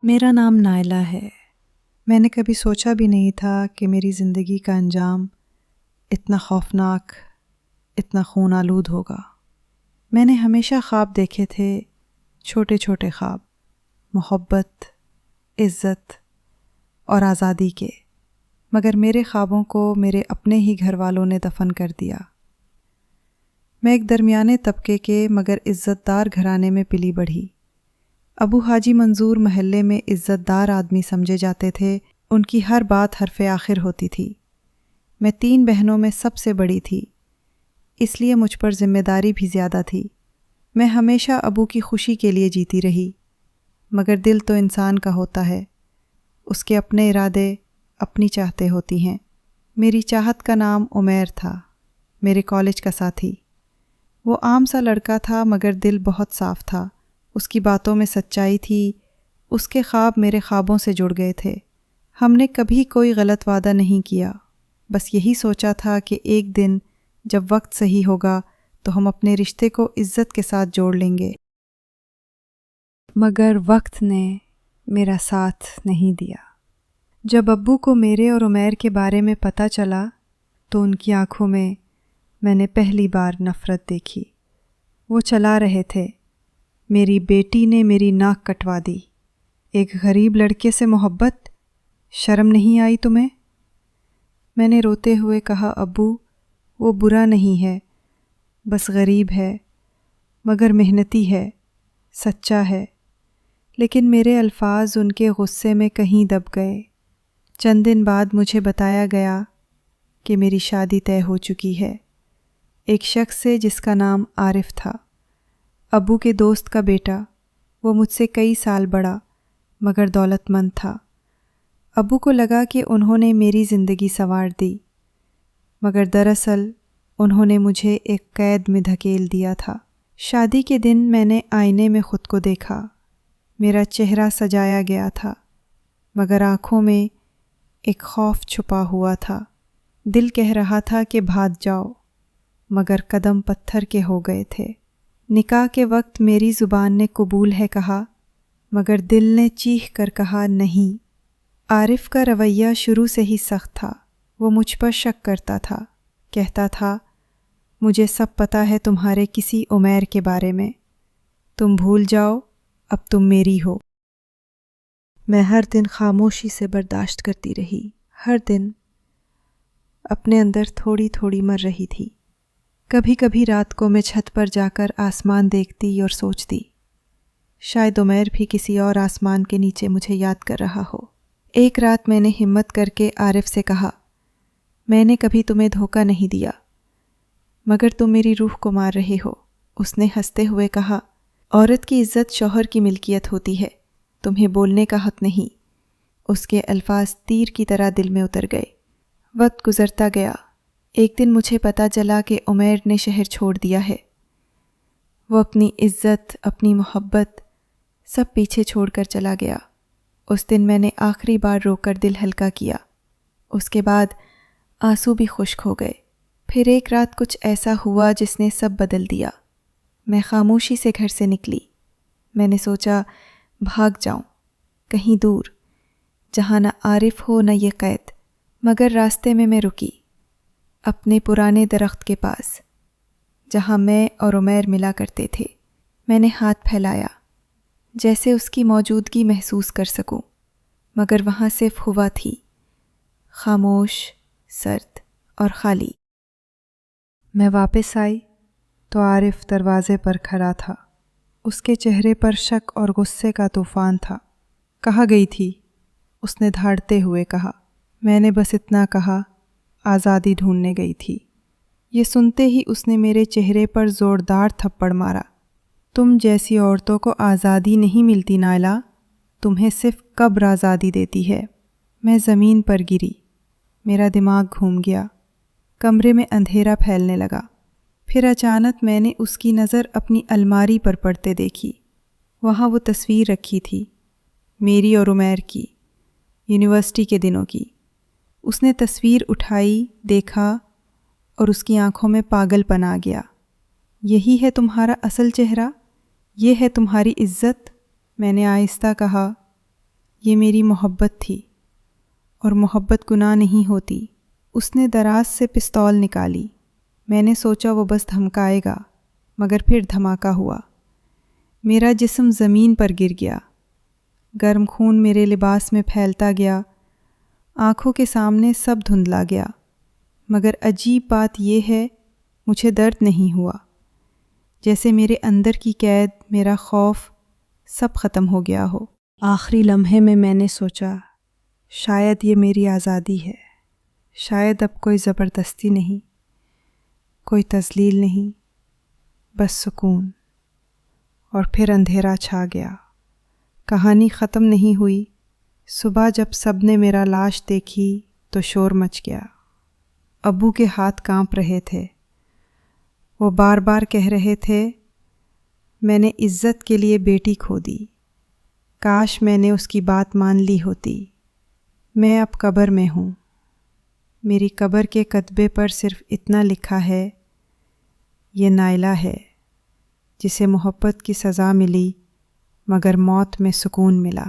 میرا نام نائلہ ہے۔ میں نے کبھی سوچا بھی نہیں تھا کہ میری زندگی کا انجام اتنا خوفناک، اتنا خون آلود ہوگا۔ میں نے ہمیشہ خواب دیکھے تھے، چھوٹے چھوٹے خواب، محبت، عزت اور آزادی کے، مگر میرے خوابوں کو میرے اپنے ہی گھر والوں نے دفن کر دیا۔ میں ایک درمیانے طبقے کے مگر عزت دار گھرانے میں پلی بڑھی۔ ابو حاجی منظور محلے میں عزت دار آدمی سمجھے جاتے تھے، ان کی ہر بات حرف آخر ہوتی تھی۔ میں 3 بہنوں میں سب سے بڑی تھی، اس لیے مجھ پر ذمہ داری بھی زیادہ تھی۔ میں ہمیشہ ابو کی خوشی کے لیے جیتی رہی، مگر دل تو انسان کا ہوتا ہے، اس کے اپنے ارادے، اپنی چاہتے ہوتی ہیں۔ میری چاہت کا نام عمیر تھا، میرے کالج کا ساتھی۔ وہ عام سا لڑکا تھا مگر دل بہت صاف تھا، اس کی باتوں میں سچائی تھی، اس کے خواب میرے خوابوں سے جڑ گئے تھے۔ ہم نے کبھی کوئی غلط وعدہ نہیں کیا، بس یہی سوچا تھا کہ ایک دن جب وقت صحیح ہوگا تو ہم اپنے رشتے کو عزت کے ساتھ جوڑ لیں گے۔ مگر وقت نے میرا ساتھ نہیں دیا۔ جب ابو کو میرے اور عمیر کے بارے میں پتہ چلا تو ان کی آنکھوں میں نے پہلی بار نفرت دیکھی۔ وہ چلا رہے تھے، میری بیٹی نے میری ناک کٹوا دی۔ ایک غریب لڑکے سے محبت، شرم نہیں آئی تمہیں؟ میں نے روتے ہوئے کہا، ابو وہ برا نہیں ہے، بس غریب ہے، مگر محنتی ہے، سچا ہے۔ لیکن میرے الفاظ ان کے غصے میں کہیں دب گئے۔ چند دن بعد مجھے بتایا گیا کہ میری شادی طے ہو چکی ہے، ایک شخص سے جس کا نام عارف تھا، ابو کے دوست کا بیٹا۔ وہ مجھ سے کئی سال بڑا مگر دولت مند تھا۔ ابو کو لگا کہ انہوں نے میری زندگی سنوار دی، مگر دراصل انہوں نے مجھے ایک قید میں دھکیل دیا تھا۔ شادی کے دن میں نے آئینے میں خود کو دیکھا، میرا چہرہ سجایا گیا تھا، مگر آنکھوں میں ایک خوف چھپا ہوا تھا۔ دل کہہ رہا تھا کہ بھاگ جاؤ، مگر قدم پتھر کے ہو گئے تھے۔ نکاح کے وقت میری زبان نے قبول ہے کہا، مگر دل نے چیخ کر کہا نہیں۔ عارف کا رویہ شروع سے ہی سخت تھا، وہ مجھ پر شک کرتا تھا، کہتا تھا مجھے سب پتہ ہے تمہارے کسی عمیر کے بارے میں، تم بھول جاؤ، اب تم میری ہو۔ میں ہر دن خاموشی سے برداشت کرتی رہی، ہر دن اپنے اندر تھوڑی تھوڑی مر رہی تھی۔ کبھی کبھی رات کو میں چھت پر جا کر آسمان دیکھتی اور سوچتی، شاید عمیر بھی کسی اور آسمان کے نیچے مجھے یاد کر رہا ہو۔ ایک رات میں نے ہمت کر کے عارف سے کہا، میں نے کبھی تمہیں دھوکہ نہیں دیا، مگر تم میری روح کو مار رہے ہو۔ اس نے ہنستے ہوئے کہا، عورت کی عزت شوہر کی ملکیت ہوتی ہے، تمہیں بولنے کا حق نہیں۔ اس کے الفاظ تیر کی طرح دل میں اتر گئے۔ وقت گزرتا گیا، ایک دن مجھے پتہ چلا کہ عمیر نے شہر چھوڑ دیا ہے۔ وہ اپنی عزت، اپنی محبت سب پیچھے چھوڑ کر چلا گیا۔ اس دن میں نے آخری بار رو کر دل ہلکا کیا، اس کے بعد آنسو بھی خشک ہو گئے۔ پھر ایک رات کچھ ایسا ہوا جس نے سب بدل دیا۔ میں خاموشی سے گھر سے نکلی، میں نے سوچا بھاگ جاؤں کہیں دور، جہاں نہ عارف ہو نہ یہ قید، مگر راستے میں رکی، اپنے پرانے درخت کے پاس جہاں میں اور عمیر ملا کرتے تھے۔ میں نے ہاتھ پھیلایا جیسے اس کی موجودگی محسوس کر سکوں، مگر وہاں صرف ہوا تھی، خاموش، سرد اور خالی۔ میں واپس آئی تو عارف دروازے پر کھڑا تھا، اس کے چہرے پر شک اور غصے کا طوفان تھا۔ کہاں گئی تھی؟ اس نے دھاڑتے ہوئے کہا۔ میں نے بس اتنا کہا، آزادی ڈھونڈنے گئی تھی۔ یہ سنتے ہی اس نے میرے چہرے پر زوردار تھپڑ مارا۔ تم جیسی عورتوں کو آزادی نہیں ملتی نائلہ، تمہیں صرف قبر آزادی دیتی ہے۔ میں زمین پر گری، میرا دماغ گھوم گیا، کمرے میں اندھیرا پھیلنے لگا۔ پھر اچانک میں نے اس کی نظر اپنی الماری پر پڑتے دیکھی۔ وہاں وہ تصویر رکھی تھی، میری اور عمیر کی، یونیورسٹی کے دنوں کی۔ اس نے تصویر اٹھائی، دیکھا اور اس کی آنکھوں میں پاگل پن آ گیا۔ یہی ہے تمہارا اصل چہرہ؟ یہ ہے تمہاری عزت؟ میں نے آہستہ کہا، یہ میری محبت تھی، اور محبت گناہ نہیں ہوتی۔ اس نے دراز سے پستول نکالی۔ میں نے سوچا وہ بس دھمکائے گا، مگر پھر دھماکہ ہوا۔ میرا جسم زمین پر گر گیا، گرم خون میرے لباس میں پھیلتا گیا، آنکھوں کے سامنے سب دھندلا گیا۔ مگر عجیب بات یہ ہے، مجھے درد نہیں ہوا، جیسے میرے اندر کی قید، میرا خوف سب ختم ہو گیا ہو۔ آخری لمحے میں نے سوچا، شاید یہ میری آزادی ہے، شاید اب کوئی زبردستی نہیں، کوئی تذلیل نہیں، بس سکون۔ اور پھر اندھیرا چھا گیا۔ کہانی ختم نہیں ہوئی۔ صبح جب سب نے میرا لاش دیکھی تو شور مچ گیا۔ ابو کے ہاتھ کانپ رہے تھے۔ وہ بار بار کہہ رہے تھے، میں نے عزت کے لیے بیٹی کھو دی، کاش میں نے اس کی بات مان لی ہوتی۔ میں اب قبر میں ہوں۔ میری قبر کے کتبے پر صرف اتنا لکھا ہے، یہ نائلہ ہے جسے محبت کی سزا ملی مگر موت میں سکون ملا۔